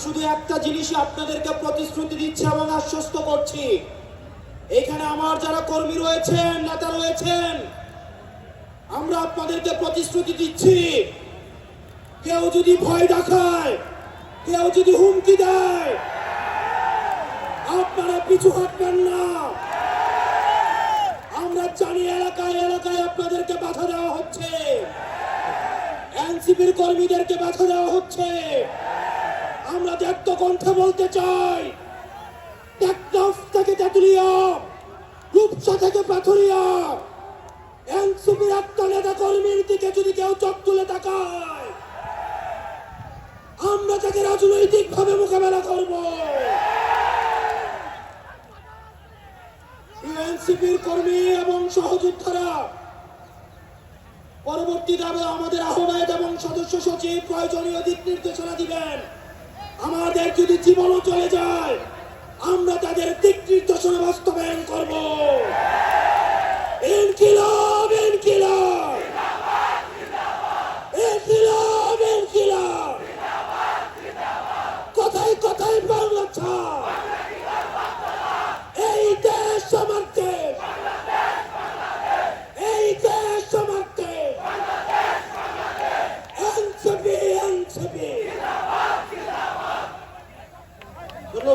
শুধু একটা জিনিসই আপনাদেরকে প্রতিশ্রুতি দিচ্ছি এবং আশ্বস্ত করছি, এখানে আমার যারা কর্মী রয়েছেন, নেতা রয়েছেন, আমরা আপনাদেরকে প্রতিশ্রুতি দিচ্ছি, কেউ যদি ভয় দেখায়, কেউ যদি হুমকি দেয়, আপনারা পিছু হটবেন না। আমরা জানি এলাকায় এলাকায় আপনাদেরকে বাধা দেওয়া হচ্ছে, এনসিপির কর্মীদেরকে বাধা দেওয়া হচ্ছে। আমরা ত্যাক্ত কণ্ঠে বলতে চাই, টেকনাফ থেকে তেঁতুলিয়া, রূপসা থেকে পাথুরিয়া, এনসিপির একটা নেতা কর্মীর দিকে যদি কেউ চোখ তুলে তাকায়, আমরা তাকে রাজনৈতিক ভাবে মোকাবেলা করব। এনসিপির কর্মী এবং সহযোদ্ধারা পরবর্তীতে আমাদের আহ্বায়ক এবং সদস্য সচিব প্রয়োজনীয় দিক নির্দেশনা দিবেন। আমাদের যদি জীবনও চলে যায়, আমরা তাদের দিক নির্দেশনা বাস্তবায়ন করব। ইনকিলাব, ইনকিলাব, ইনকিলাব, ইনকিলাব। কথায় কথায় বাংলা ছাড়।